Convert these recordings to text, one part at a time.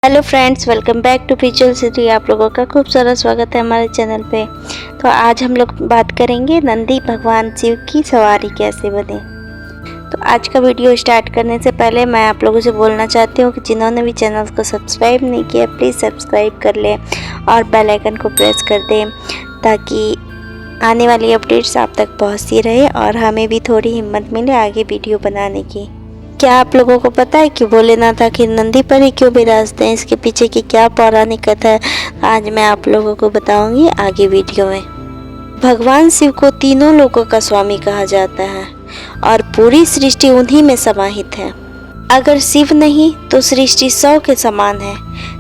Hello friends, welcome back to Visual City. आप लोगों का खूब सारा स्वागत है हमारे चैनल पे। तो आज हम लोग बात करेंगे नंदी भगवान शिव की सवारी कैसे बने। तो आज का वीडियो स्टार्ट करने से पहले मैं आप लोगों से बोलना चाहती हूँ कि जिन्होंने भी चैनल को सब्सक्राइब नहीं किया प्लीज़ सब्सक्राइब कर लें और बेल आइकन को प्रेस कर दें ताकि आने वाली अपडेट्स आप तक पहुँचती रहे और हमें भी थोड़ी हिम्मत मिले आगे वीडियो बनाने की। क्या आप लोगों को पता है कि भोलेनाथ आखिर नंदी पर ही क्यों विराजते हैं? इसके पीछे की क्या पौराणिक कथा है आज मैं आप लोगों को बताऊंगी आगे वीडियो में। भगवान शिव को तीनों लोकों का स्वामी कहा जाता है और पूरी सृष्टि उन्हीं में समाहित है। अगर शिव नहीं तो सृष्टि 100 के समान है।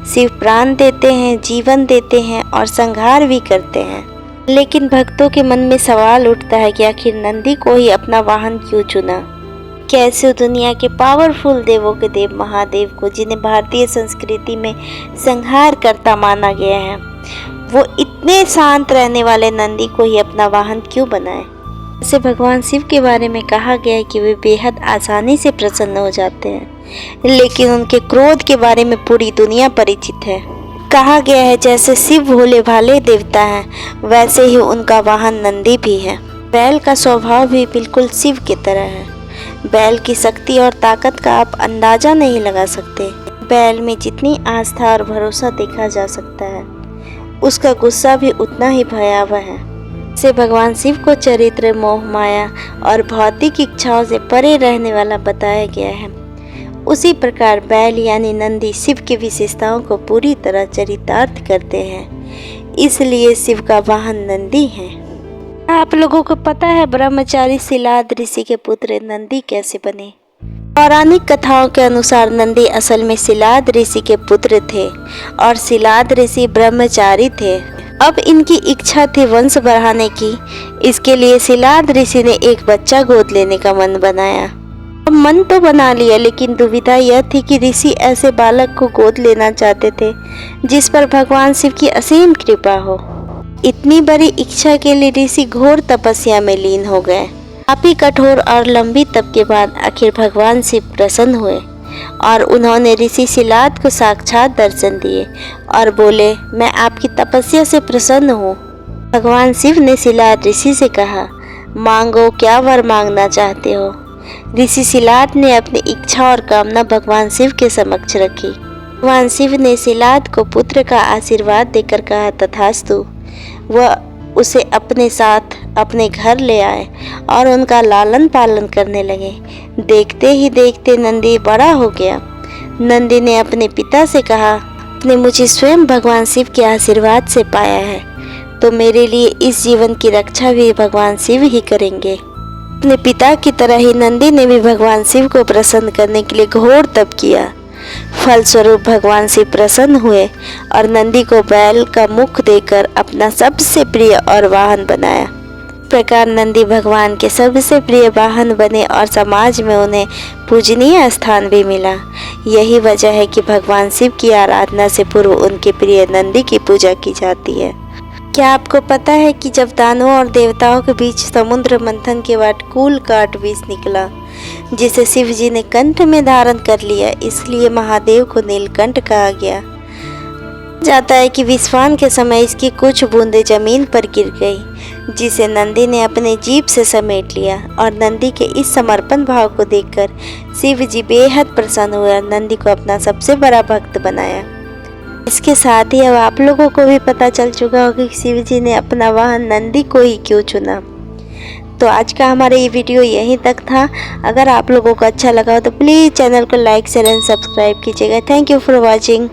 शिव प्राण देते हैं, जीवन देते हैं और संहार भी करते हैं। लेकिन भक्तों के मन में सवाल उठता है कि आखिर नंदी को ही अपना वाहन क्यों चुना। कैसे दुनिया के पावरफुल देवों के देव महादेव को, जिन्हें भारतीय संस्कृति में संहार करता माना गया है, वो इतने शांत रहने वाले नंदी को ही अपना वाहन क्यों बनाए। जैसे भगवान शिव के बारे में कहा गया है कि वे बेहद आसानी से प्रसन्न हो जाते हैं, लेकिन उनके क्रोध के बारे में पूरी दुनिया परिचित है। कहा गया है जैसे शिव भोले भाले देवता हैं वैसे ही उनका वाहन नंदी भी है। बैल का स्वभाव भी बिल्कुल शिव की तरह है। बैल की शक्ति और ताकत का आप अंदाजा नहीं लगा सकते। बैल में जितनी आस्था और भरोसा देखा जा सकता है, उसका गुस्सा भी उतना ही भयावह है। से भगवान शिव को चरित्र, मोह माया और भौतिक इच्छाओं से परे रहने वाला बताया गया है, उसी प्रकार बैल यानी नंदी शिव की विशेषताओं को पूरी तरह चरितार्थ करते हैं, इसलिए शिव का वाहन नंदी है। आप लोगों को पता है ब्रह्मचारी शिलाद ऋषि के पुत्र नंदी कैसे बने? पौराणिक कथाओं के अनुसार नंदी असल में शिलाद ऋषि के पुत्र थे और शिलाद ऋषि ब्रह्मचारी थे। अब इनकी इच्छा थी वंश बढ़ाने की। इसके लिए शिलाद ऋषि ने एक बच्चा गोद लेने का मन बनाया। अब मन तो बना लिया, लेकिन दुविधा यह थी कि ऋषि ऐसे बालक को गोद लेना चाहते थे जिस पर भगवान शिव की असीम कृपा हो। इतनी बड़ी इच्छा के लिए ऋषि घोर तपस्या में लीन हो गए। काफी कठोर और लंबी तप के बाद आखिर भगवान शिव प्रसन्न हुए और उन्होंने ऋषि शिलाद को साक्षात दर्शन दिए और बोले, मैं आपकी तपस्या से प्रसन्न हूँ। भगवान शिव ने शिलाद ऋषि से कहा, मांगो, क्या वर मांगना चाहते हो। ऋषि शिलाद ने अपनी इच्छा और कामना भगवान शिव के समक्ष रखी। भगवान शिव ने शिलाद को पुत्र का आशीर्वाद देकर कहा, तथास्तु। वह उसे अपने साथ अपने घर ले आए और उनका लालन पालन करने लगे। देखते ही देखते नंदी बड़ा हो गया। नंदी ने अपने पिता से कहा, आपने मुझे स्वयं भगवान शिव के आशीर्वाद से पाया है, तो मेरे लिए इस जीवन की रक्षा भी भगवान शिव ही करेंगे। अपने पिता की तरह ही नंदी ने भी भगवान शिव को प्रसन्न करने के लिए घोर तप किया। फलस्वरूप भगवान शिव प्रसन्न हुए और नंदी को बैल का मुख देकर अपना सबसे प्रिय और वाहन बनाया। इस प्रकार नंदी भगवान के सबसे प्रिय वाहन बने और समाज में उन्हें पूजनीय स्थान भी मिला। यही वजह है कि भगवान शिव की आराधना से पूर्व उनके प्रिय नंदी की पूजा की जाती है। क्या आपको पता है कि जब दानवों और देवताओं के बीच समुद्र मंथन के बाद कूल काट विष निकला, जिसे शिव जी ने कंठ में धारण कर लिया, इसलिए महादेव को नीलकंठ कहा गया। जाता है कि विस्फान के समय इसकी कुछ बूंदें जमीन पर गिर गई, जिसे नंदी ने अपने जीभ से समेट लिया और नंदी के इस समर्पण भाव को देखकर शिव जी बेहद प्रसन्न हुए और नंदी को अपना सबसे बड़ा भक्त बनाया। इसके साथ ही अब आप लोगों को भी पता चल चुका होगा कि शिव जी ने अपना वाहन नंदी को ही क्यों चुना। तो आज का हमारा ये वीडियो यहीं तक था। अगर आप लोगों को अच्छा लगा हो तो प्लीज़ चैनल को लाइक, शेयर एंड सब्सक्राइब कीजिएगा। Thank you for watching.